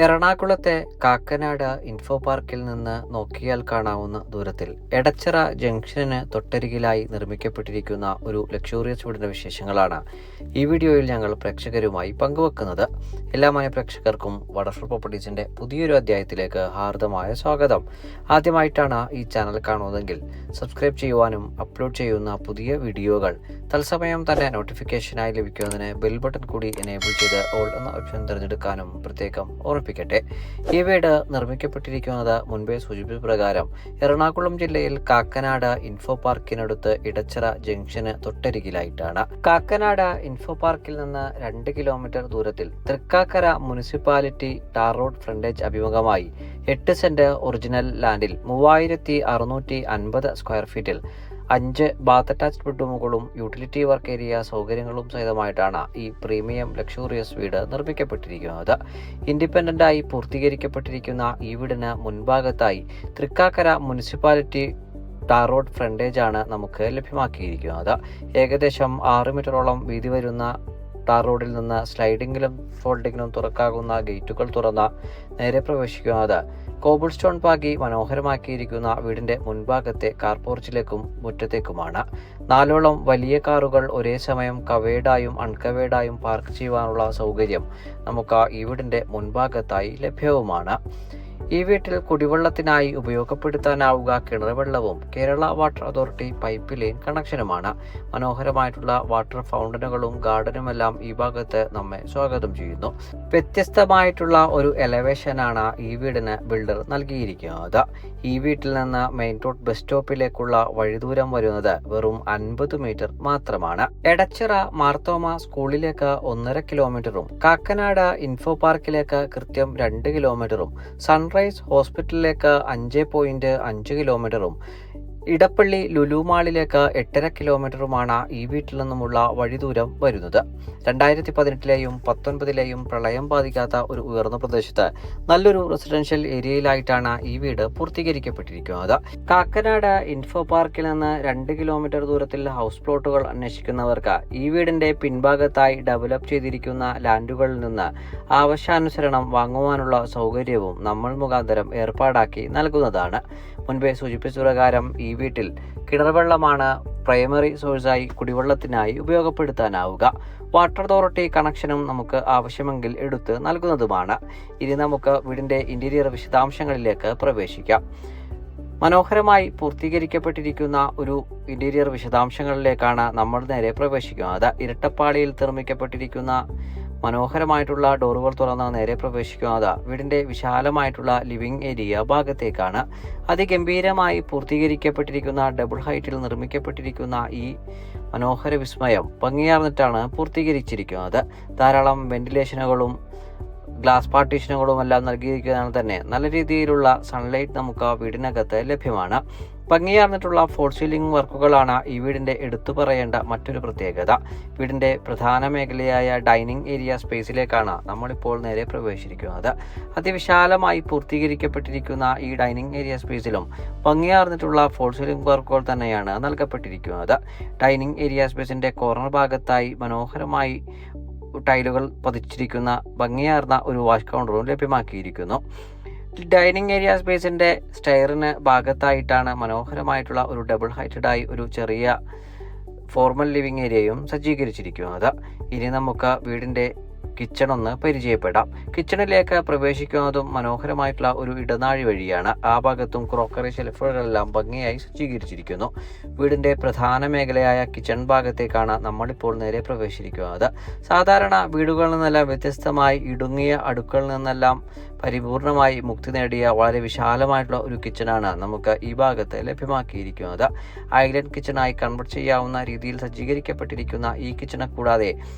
എറണാകുളത്തെ കാക്കനാട് ഇൻഫോ പാർക്കിൽ നിന്ന് നോക്കിയാൽ കാണാവുന്ന ദൂരത്തിൽ എടച്ചിറ ജംഗ്ഷന് തൊട്ടരികിലായി നിർമ്മിക്കപ്പെട്ടിരിക്കുന്ന ഒരു ലക്ഷൂറിയസ് വീടിൻ്റെ വിശേഷങ്ങളാണ് ഈ വീഡിയോയിൽ ഞങ്ങൾ പ്രേക്ഷകരുമായി പങ്കുവെക്കുന്നത്. എല്ലാ മാന്യ പ്രേക്ഷകർക്കും വണ്ടർഫുൾ പ്രോപ്പർട്ടീസിൻ്റെ പുതിയൊരു അധ്യായത്തിലേക്ക് ഹാർദമായ സ്വാഗതം. ആദ്യമായിട്ടാണ് ഈ ചാനൽ കാണുന്നതെങ്കിൽ സബ്സ്ക്രൈബ് ചെയ്യുവാനും അപ്ലോഡ് ചെയ്യുന്ന പുതിയ വീഡിയോകൾ തത്സമയം തന്നെ നോട്ടിഫിക്കേഷനായി ലഭിക്കുന്നതിന് ബെൽ ബട്ടൺ കൂടി എനേബിൾ ചെയ്ത് ഓൾ എന്ന ഓപ്ഷൻ തിരഞ്ഞെടുക്കാനും പ്രത്യേകം ഓർമ്മിപ്പിക്കട്ടെ. ഈ വീട് നിർമ്മിക്കപ്പെട്ടിരിക്കുന്നത് മുൻപേ സൂചിപ്പിച്ച പ്രകാരം എറണാകുളം ജില്ലയിൽ കാക്കനാട് ഇൻഫോ പാർക്കിനടുത്ത് ഇടച്ചിറ ജംഗ്ഷന് തൊട്ടരികിലായിട്ടാണ്. കാക്കനാട് ഇൻഫോ പാർക്കിൽ നിന്ന് 2 കിലോമീറ്റർ ദൂരത്തിൽ Thrikkakara municipality tar road frontage അഭിമുഖമായി 8 സെന്റ് ഒറിജിനൽ ലാൻഡിൽ 3650 സ്ക്വയർ ഫീറ്റിൽ 5 ബാത്ത് അറ്റാച്ച്ഡ് ബെഡ്റൂമുകളും യൂട്ടിലിറ്റി വർക്ക് ഏരിയ സൗകര്യങ്ങളും സഹിതമായിട്ടാണ് ഈ പ്രീമിയം ലക്ഷൂറിയസ് വീട് നിർമ്മിക്കപ്പെട്ടിരിക്കുന്നത്. ഇൻഡിപെൻഡൻ്റായി പൂർത്തീകരിക്കപ്പെട്ടിരിക്കുന്ന ഈ വീടിന് മുൻഭാഗത്തായി തൃക്കാക്കര മുനിസിപ്പാലിറ്റി ടാർ റോഡ് ഫ്രണ്ടേജാണ് നമുക്ക് ലഭ്യമാക്കിയിരിക്കുന്നത്. ഏകദേശം 6 മീറ്ററോളം വീതി വരുന്ന ടാർ റോഡിൽ നിന്ന് സ്ലൈഡിങ്ങിലും ഫോൾഡിങ്ങിലും തുറക്കാകുന്ന ഗേറ്റുകൾ തുറന്ന് നേരെ പ്രവേശിക്കുന്നത് കോബിൾ സ്റ്റോൺ പാകി മനോഹരമാക്കിയിരിക്കുന്ന വീടിന്റെ മുൻഭാഗത്തെ കാർ പോർച്ചിലേക്കും മുറ്റത്തേക്കുമാണ്. 4 വലിയ കാറുകൾ ഒരേ സമയം കവേഡായും അൺകവേഡായും പാർക്ക് ചെയ്യുവാനുള്ള സൗകര്യം നമുക്ക് ഈ വീടിന്റെ മുൻഭാഗത്തായി ലഭ്യവുമാണ്. ഈ വീട്ടിൽ കുടിവെള്ളത്തിനായി ഉപയോഗപ്പെടുത്താനാവുക കിണർ വെള്ളവും Kerala water authority pipe line കണക്ഷനുമാണ്. മനോഹരമായിട്ടുള്ള വാട്ടർ ഫൗണ്ടനുകളും ഗാർഡനുമെല്ലാം ഈ ഭാഗത്ത് നമ്മെ സ്വാഗതം ചെയ്യുന്നു. വ്യത്യസ്തമായിട്ടുള്ള ഒരു എലവേഷനാണ് ഈ വീടിന് ബിൽഡർ നൽകിയിരിക്കുന്നത്. ഈ വീട്ടിൽ നിന്ന് മെയിൻ റോഡ് ബസ് സ്റ്റോപ്പിലേക്കുള്ള വഴിദൂരം വരുന്നത് വെറും 50 മീറ്റർ മാത്രമാണ്. എടച്ചിറ മാർത്തോമ സ്കൂളിലേക്ക് 1.5 കിലോമീറ്ററും കാക്കനാട് ഇൻഫോ പാർക്കിലേക്ക് കൃത്യം 2 കിലോമീറ്ററും സൺറൈസ് ഹോസ്പിറ്റലിലേക്ക് 5.5 കിലോമീറ്ററും ഇടപ്പള്ളി ലുലു മാളിലേക്ക് 8.5 കിലോമീറ്ററുമാണ് ഈ വീട്ടിൽ നിന്നുമുള്ള വഴിദൂരം വരുന്നത്. 2018ലെയും 2019ലെയും പ്രളയം ബാധിക്കാത്ത ഒരു ഉയർന്ന പ്രദേശത്ത് നല്ലൊരു റെസിഡൻഷ്യൽ ഏരിയയിലായിട്ടാണ് ഈ വീട് പൂർത്തീകരിക്കപ്പെട്ടിരിക്കുന്നത്. കാക്കനാട് ഇൻഫോ പാർക്കിൽ നിന്ന് 2 കിലോമീറ്റർ ദൂരത്തിൽ ഹൗസ് പ്ലോട്ടുകൾ അന്വേഷിക്കുന്നവർക്ക് ഈ വീടിന്റെ പിൻഭാഗത്തായി ഡെവലപ്പ് ചെയ്തിരിക്കുന്ന ലാൻഡുകളിൽ നിന്ന് ആവശ്യാനുസരണം വാങ്ങുവാനുള്ള സൗകര്യവും നമ്മൾ മുഖാന്തരം ഏർപ്പാടാക്കി നൽകുന്നതാണ്. മുൻപേ സൂചിപ്പിച്ച പ്രകാരം ഈ വീട്ടിൽ കിണർ വെള്ളമാണ് പ്രൈമറി സോഴ്സായി കുടിവെള്ളത്തിനായി ഉപയോഗപ്പെടുത്താനാവുക. വാട്ടർ അതോറിറ്റി കണക്ഷനും നമുക്ക് ആവശ്യമെങ്കിൽ എടുത്ത് നൽകുന്നതുമാണ്. ഇനി നമുക്ക് വീടിന്റെ ഇന്റീരിയർ വിശദാംശങ്ങളിലേക്ക് പ്രവേശിക്കാം. മനോഹരമായി പൂർത്തീകരിക്കപ്പെട്ടിരിക്കുന്ന ഒരു ഇന്റീരിയർ വിശദാംശങ്ങളിലേക്കാണ് നമ്മൾ നേരെ പ്രവേശിക്കുന്നത്. ഇരട്ടപ്പാളിയിൽ നിർമ്മിക്കപ്പെട്ടിരിക്കുന്ന മനോഹരമായിട്ടുള്ള ഡോറുകൾ തുറന്ന് നേരെ പ്രവേശിക്കുന്നത് വീടിന്റെ വിശാലമായിട്ടുള്ള ലിവിംഗ് ഏരിയ ഭാഗത്തേക്കാണ്. അതിഗംഭീരമായി പൂർത്തീകരിക്കപ്പെട്ടിരിക്കുന്ന ഡബിൾ ഹൈറ്റിൽ നിർമ്മിക്കപ്പെട്ടിരിക്കുന്ന ഈ മനോഹര വിസ്മയം ഭംഗിയാർന്നിട്ടാണ് പൂർത്തീകരിച്ചിരിക്കുന്നത്. ധാരാളം വെന്റിലേഷനുകളും ഗ്ലാസ് പാർട്ടീഷനുകളും എല്ലാം നൽകിയിരിക്കുന്നതിനാൽ തന്നെ നല്ല രീതിയിലുള്ള സൺലൈറ്റ് നമുക്ക് വീടിനകത്ത് ലഭ്യമാണ്. ഭംഗിയാർന്നിട്ടുള്ള ഫോൾ സീലിംഗ് വർക്കുകളാണ് ഈ വീടിന്റെ എടുത്തു പറയേണ്ട മറ്റൊരു പ്രത്യേകത. വീടിന്റെ പ്രധാന മേഖലയായ ഡൈനിങ് ഏരിയ സ്പേസിലേക്കാണ് നമ്മളിപ്പോൾ നേരെ പ്രവേശിച്ചിരിക്കുന്നത്. അതിവിശാലമായി പൂർത്തീകരിക്കപ്പെട്ടിരിക്കുന്ന ഈ ഡൈനിങ് ഏരിയ സ്പേസിലും ഭംഗിയാർന്നിട്ടുള്ള ഫോൾ സീലിംഗ് വർക്കുകൾ തന്നെയാണ് നൽകപ്പെട്ടിരിക്കുന്നത്. ഡൈനിങ് ഏരിയ സ്പേസിന്റെ കോർണർ ഭാഗത്തായി മനോഹരമായി ടൈലുകൾ പതിച്ചിരിക്കുന്ന ഭംഗിയാർന്ന ഒരു വാഷ് കൗണ്ടറും ലഭ്യമാക്കിയിരിക്കുന്നു. ഡൈനിങ് ഏരിയ സ്പേസിന്റെ സ്റ്റെയറിന് ഭാഗത്തായിട്ടാണ് മനോഹരമായിട്ടുള്ള ഒരു ഡബിൾ ഹൈറ്റഡായി ഒരു ചെറിയ ഫോർമൽ ലിവിംഗ് ഏരിയയും സജ്ജീകരിച്ചിരിക്കുന്നത്. ഇനി നമുക്ക് വീടിന്റെ കിച്ചൺ ഒന്ന് പരിചയപ്പെടാം. കിച്ചണിലേക്ക് പ്രവേശിക്കുന്നതും മനോഹരമായിട്ടുള്ള ഒരു ഇടനാഴി വഴിയാണ്. ആ ഭാഗത്തും ക്രോക്കറി ഷെൽഫുകളെല്ലാം ഭംഗിയായി സജ്ജീകരിച്ചിരിക്കുന്നു. വീടിന്റെ പ്രധാന മേഖലയായ കിച്ചൺ ഭാഗത്തേക്കാണ് നമ്മളിപ്പോൾ നേരെ പ്രവേശിച്ചിരിക്കുന്നത്. സാധാരണ വീടുകളിൽ നിന്നെല്ലാം വ്യത്യസ്തമായി ഇടുങ്ങിയ അടുക്കളിൽ നിന്നെല്ലാം പരിപൂർണമായി മുക്തി നേടിയ വളരെ വിശാലമായിട്ടുള്ള ഒരു കിച്ചണാണ് നമുക്ക് ഈ ഭാഗത്ത് ലഭ്യമാക്കിയിരിക്കുന്നത്. ഐലൻഡ് കിച്ചണായി കൺവേർട്ട് ചെയ്യാവുന്ന രീതിയിൽ സജ്ജീകരിക്കപ്പെട്ടിരിക്കുന്ന ഈ കിച്ചണെ കൂടാതെ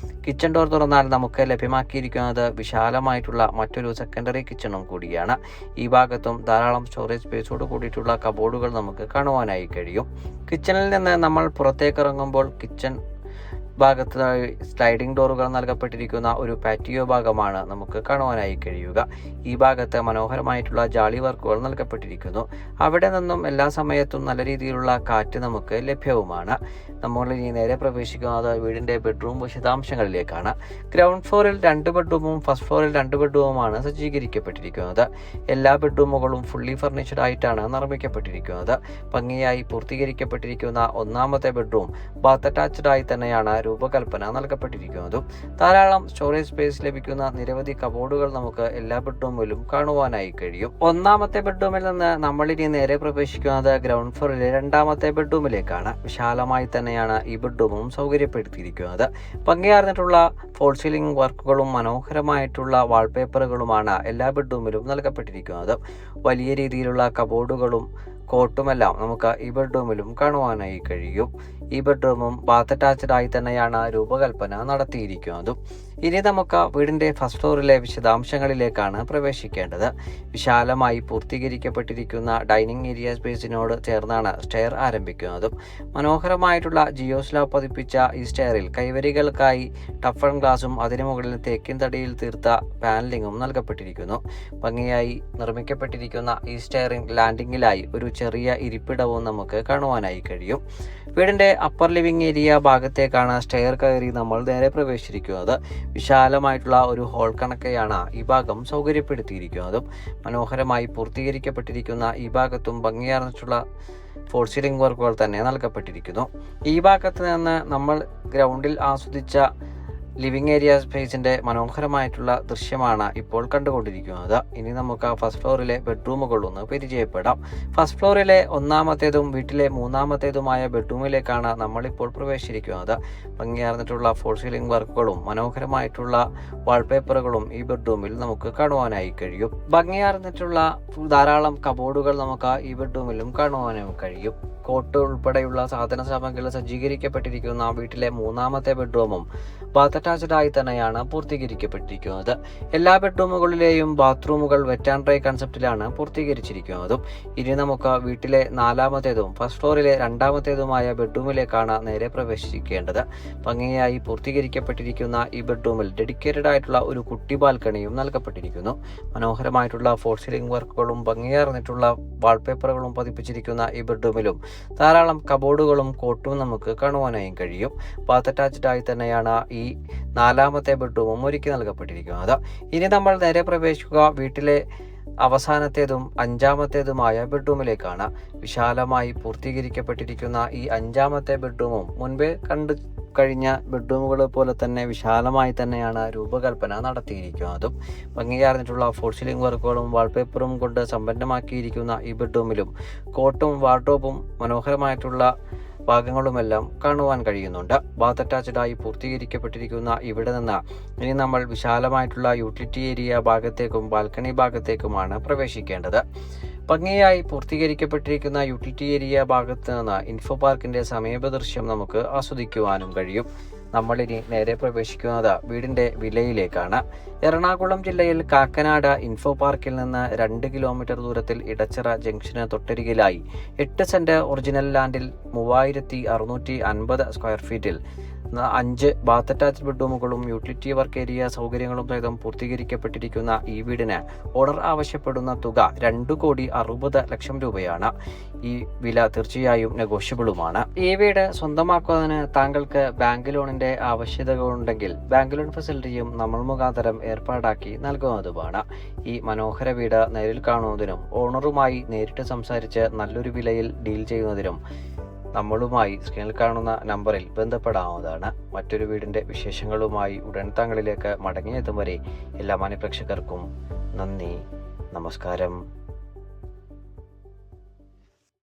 കിച്ചൺ ഡോർ തുറന്നാൽ നമുക്ക് ലഭ്യമാക്കിയിരിക്കുന്നത് വിശാലമായിട്ടുള്ള മറ്റൊരു സെക്കൻഡറി കിച്ചണും കൂടിയാണ്. ഈ ഭാഗത്തും ധാരാളം സ്റ്റോറേജ് സ്പേസോട് കൂടിയിട്ടുള്ള കബോർഡുകൾ നമുക്ക് കാണുവാനായി കഴിയും. കിച്ചണിൽ നിന്ന് നമ്മൾ പുറത്തേക്ക് ഇറങ്ങുമ്പോൾ കിച്ചൺ ഭാഗത്തായി സ്ലൈഡിംഗ് ഡോറുകൾ നൽകപ്പെട്ടിരിക്കുന്ന ഒരു പാറ്റിയോ ഭാഗമാണ് നമുക്ക് കാണുവാനായി കഴിയുക. ഈ ഭാഗത്ത് മനോഹരമായിട്ടുള്ള ജാളി വർക്കുകൾ നൽകപ്പെട്ടിരിക്കുന്നു. അവിടെ നിന്നും എല്ലാ സമയത്തും നല്ല രീതിയിലുള്ള കാറ്റ് നമുക്ക് ലഭ്യവുമാണ്. നമ്മൾ ഇനി നേരെ പ്രവേശിക്കുന്നത് വീടിൻ്റെ ബെഡ്റൂം വിശദാംശങ്ങളിലേക്കാണ്. ഗ്രൗണ്ട് ഫ്ലോറിൽ 2 ബെഡ്റൂമും ഫസ്റ്റ് ഫ്ലോറിൽ 2 ബെഡ്റൂമുമാണ് സജ്ജീകരിക്കപ്പെട്ടിരിക്കുന്നത്. എല്ലാ ബെഡ്റൂമുകളും ഫുള്ളി ഫർണിഷ്ഡ് ആയിട്ടാണ് നിർമ്മിക്കപ്പെട്ടിരിക്കുന്നത്. ഭംഗിയായി പൂർത്തീകരിക്കപ്പെട്ടിരിക്കുന്ന ഒന്നാമത്തെ ബെഡ്റൂം ബാത്ത് അറ്റാച്ച്ഡ് ആയി തന്നെയാണ് രൂപകൽപ്പന നൽകപ്പെട്ടിരിക്കുന്നതും. ധാരാളം സ്റ്റോറേജ് സ്പേസ് ലഭിക്കുന്ന നിരവധി കബോർഡുകൾ നമുക്ക് എല്ലാ ബെഡ്റൂമിലും കാണുവാനായി കഴിയും. ഒന്നാമത്തെ ബെഡ്റൂമിൽ നിന്ന് നമ്മളിനി നേരെ പ്രവേശിക്കുന്നത് ഗ്രൗണ്ട് ഫ്ലോറിലെ 2ാമത്തെ ബെഡ്റൂമിലേക്കാണ്. വിശാലമായി തന്നെയാണ് ഈ ബെഡ്റൂമും സൗകര്യപ്പെടുത്തിയിരിക്കുന്നത്. ഭംഗിയാർന്നിട്ടുള്ള ഫോൾ സീലിംഗ് വർക്കുകളും മനോഹരമായിട്ടുള്ള വാൾപേപ്പറുകളുമാണ് എല്ലാ ബെഡ്റൂമിലും നൽകപ്പെട്ടിരിക്കുന്നത്. വലിയ രീതിയിലുള്ള കബോർഡുകളും കോട്ടുമെല്ലാം നമുക്ക് ഈ ബെഡ്റൂമിലും കാണുവാനായി കഴിയും. ഈ ബെഡ്റൂമും ബാത്ത് അറ്റാച്ച്ഡ് ആയി തന്നെയാണ് രൂപകൽപ്പന നടത്തിയിരിക്കുന്നതും. ഇനി നമുക്ക് വീടിൻ്റെ ഫസ്റ്റ് ഫ്ലോറിലെ വിശദാംശങ്ങളിലേക്കാണ് പ്രവേശിക്കേണ്ടത്. വിശാലമായി പൂർത്തീകരിക്കപ്പെട്ടിരിക്കുന്ന ഡൈനിങ് ഏരിയ സ്പേസിനോട് ചേർന്നാണ് സ്റ്റെയർ ആരംഭിക്കുന്നതും. മനോഹരമായിട്ടുള്ള ജിയോ സ്ലാബ് പതിപ്പിച്ച ഈ സ്റ്റെയറിൽ കൈവരികൾക്കായി ടഫൺ ഗ്ലാസും അതിനു മുകളിൽ തേക്കിൻ തടിയിൽ തീർത്ത പാനലിങ്ങും നൽകപ്പെട്ടിരിക്കുന്നു. ഭംഗിയായി നിർമ്മിക്കപ്പെട്ടിരിക്കുന്ന ഈ സ്റ്റെയറിംഗ് ലാൻഡിങ്ങിലായി ഒരു ചെറിയ ഇരിപ്പിടവും നമുക്ക് കാണുവാനായി കഴിയും. വീടിൻ്റെ അപ്പർ ലിവിംഗ് ഏരിയ ഭാഗത്തേക്കാണ് സ്റ്റെയർ കയറി നമ്മൾ നേരെ പ്രവേശിച്ചിരിക്കുന്നത്. വിശാലമായിട്ടുള്ള ഒരു ഹോൾ കണക്കെയാണ് ഈ ഭാഗം സൗകര്യപ്പെടുത്തിയിരിക്കുന്നതും. മനോഹരമായി പൂർത്തീകരിക്കപ്പെട്ടിരിക്കുന്ന ഈ ഭാഗത്തും ഭംഗിയാർന്നിട്ടുള്ള ഫോൾ സീലിംഗ് വർക്കുകൾ തന്നെ നൽകപ്പെട്ടിരിക്കുന്നു. ഈ ഭാഗത്ത് നിന്ന് നമ്മൾ ഗ്രൗണ്ടിൽ ആസ്വദിച്ച ലിവിംഗ് ഏരിയ സ്പേസിൻ്റെ മനോഹരമായിട്ടുള്ള ദൃശ്യമാണ് ഇപ്പോൾ കണ്ടുകൊണ്ടിരിക്കുന്നത്. ഇനി നമുക്ക് ഫസ്റ്റ് ഫ്ലോറിലെ ബെഡ്റൂമുകളൊന്ന് പരിചയപ്പെടാം. ഫസ്റ്റ് ഫ്ലോറിലെ 1ാമത്തേതും വീട്ടിലെ 3ാമത്തേതുമായ ബെഡ്റൂമിലേക്കാണ് നമ്മളിപ്പോൾ പ്രവേശിച്ചിരിക്കുന്നത്. ഭംഗിയാർന്നിട്ടുള്ള ഫോൾ സീലിംഗ് വർക്കുകളും മനോഹരമായിട്ടുള്ള വാൾപേപ്പറുകളും ഈ ബെഡ്റൂമിൽ നമുക്ക് കാണുവാനായി കഴിയും. ഭംഗിയാർന്നിട്ടുള്ള ധാരാളം കബോർഡുകൾ നമുക്ക് ഈ ബെഡ്റൂമിലും കാണുവാനായി കഴിയും. കോട്ട് ഉൾപ്പെടെയുള്ള സാധന സാമഗ്രികൾ സജ്ജീകരിക്കപ്പെട്ടിരിക്കുന്ന വീട്ടിലെ 3ാമത്തെ ബെഡ്റൂമും ബാത്ത് അറ്റാച്ച്ഡ് ആയി തന്നെയാണ് പൂർത്തീകരിക്കപ്പെട്ടിരിക്കുന്നത്. എല്ലാ ബെഡ്റൂമുകളിലെയും ബാത്റൂമുകൾ വെറ്റ് ആൻഡ് ഡ്രൈ കൺസെപ്റ്റിലാണ് പൂർത്തീകരിച്ചിരിക്കുന്നതും. ഇനി നമുക്ക് വീട്ടിലെ 4ാമത്തേതും ഫസ്റ്റ് ഫ്ലോറിലെ 2ാമത്തേതുമായ ബെഡ്റൂമിലേക്കാണ് നേരെ പ്രവേശിക്കേണ്ടത്. ഭംഗിയായി പൂർത്തീകരിക്കപ്പെട്ടിരിക്കുന്ന ഈ ബെഡ്റൂമിൽ ഡെഡിക്കേറ്റഡ് ആയിട്ടുള്ള ഒരു കുട്ടി ബാൽക്കണിയും നൽകപ്പെട്ടിരിക്കുന്നു. മനോഹരമായിട്ടുള്ള ഫോൾ സീലിംഗ് വർക്കുകളും ഭംഗിയാർന്നിട്ടുള്ള വാൾപേപ്പറുകളും പതിപ്പിച്ചിരിക്കുന്ന ഈ ബെഡ്റൂമിലും ധാരാളം കബോർഡുകളും കോട്ടും നമുക്ക് കാണുവാനായും കഴിയും. ബാത്ത് അറ്റാച്ച്ഡ് ആയി തന്നെയാണ് ഈ 4ാമത്തെ ബെഡ്റൂമും ഒരുക്കി നൽകപ്പെട്ടിരിക്കുന്നത്. ഇനി നമ്മൾ നേരെ പ്രവേശിക്കുക വീട്ടിലെ അവസാനത്തേതും 5ാമത്തേതുമായ ബെഡ്റൂമിലേക്കാണ്. വിശാലമായി പൂർത്തീകരിക്കപ്പെട്ടിരിക്കുന്ന ഈ 5ാമത്തെ ബെഡ്റൂമും മുൻപേ കണ്ടു കഴിഞ്ഞ ബെഡ്റൂമുകൾ പോലെ തന്നെ വിശാലമായി തന്നെയാണ് രൂപകൽപ്പന നടത്തിയിരിക്കുന്നതും. ഭംഗിയാർന്നിട്ടുള്ള ഫോൾ സീലിംഗ് വർക്കുകളും വാൾപേപ്പറും കൊണ്ട് സമ്പന്നമാക്കിയിരിക്കുന്ന ഈ ബെഡ്റൂമിലും കോട്ടും വാർഡ്രോബും മനോഹരമായിട്ടുള്ള ഭാഗങ്ങളുമെല്ലാം കാണുവാൻ കഴിയുന്നുണ്ട്. ബാത്ത് അറ്റാച്ച്ഡ് ആയി പൂർത്തീകരിക്കപ്പെട്ടിരിക്കുന്ന ഇവിടെ നിന്ന് ഇനി നമ്മൾ വിശാലമായിട്ടുള്ള യൂട്ടിലിറ്റി ഏരിയ ഭാഗത്തേക്കും ബാൽക്കണി ഭാഗത്തേക്കുമാണ് പ്രവേശിക്കേണ്ടത്. ഭംഗിയായി പൂർത്തീകരിക്കപ്പെട്ടിരിക്കുന്ന യൂട്ടിലിറ്റി ഏരിയ ഭാഗത്ത് നിന്ന് ഇൻഫോ പാർക്കിൻ്റെ സമീപ ദൃശ്യം നമുക്ക് ആസ്വദിക്കുവാനും കഴിയും. നമ്മളിനി നേരെ പ്രവേശിക്കുന്നത് വീടിൻ്റെ വിലയിലേക്കാണ്. എറണാകുളം ജില്ലയിൽ കാക്കനാട് ഇൻഫോ പാർക്കിൽ നിന്ന് 2 കിലോമീറ്റർ ദൂരത്തിൽ ഇടച്ചിറ ജംഗ്ഷന് തൊട്ടരികിലായി 8 സെന്റ് ഒറിജിനൽ ലാൻഡിൽ 3650 സ്ക്വയർ ഫീറ്റിൽ 5 ബാത്ത് അറ്റാച്ച്ഡ് ബെഡ്റൂമുകളും യൂട്ടിലിറ്റി വർക്ക് ഏരിയ സൗകര്യങ്ങളും സഹിതം പൂർത്തീകരിക്കപ്പെട്ടിരിക്കുന്ന ഈ വീടിന് ഓർഡർ ആവശ്യപ്പെടുന്ന തുക 2,60,00,000 രൂപയാണ്. ഈ വില തീർച്ചയായും നെഗോഷ്യബിളുമാണ്. ഈ വീട് സ്വന്തമാക്കുന്നതിന് താങ്കൾക്ക് ബാങ്ക് ലോണിന്റെ ആവശ്യകതകളുണ്ടെങ്കിൽ ബാങ്ക് ലോൺ ഫെസിലിറ്റിയും നമ്മൾ മുഖാന്തരം ഏർപ്പാടാക്കി നൽകുന്നതുമാണ്. ഈ മനോഹര വീട് നേരിൽ കാണുന്നതിനും ഓണറുമായി നേരിട്ട് സംസാരിച്ച് നല്ലൊരു വിലയിൽ ഡീൽ ചെയ്യുന്നതിനും നമ്മളുമായി സ്ക്രീനിൽ കാണുന്ന നമ്പറിൽ ബന്ധപ്പെടാവുന്നതാണ്. മറ്റൊരു വീടിൻ്റെ വിശേഷങ്ങളുമായി ഉടൻ താങ്കളിലേക്ക് മടങ്ങിയെത്തും വരെ എല്ലാ മാന്യപ്രേക്ഷകർക്കും നന്ദി, നമസ്കാരം.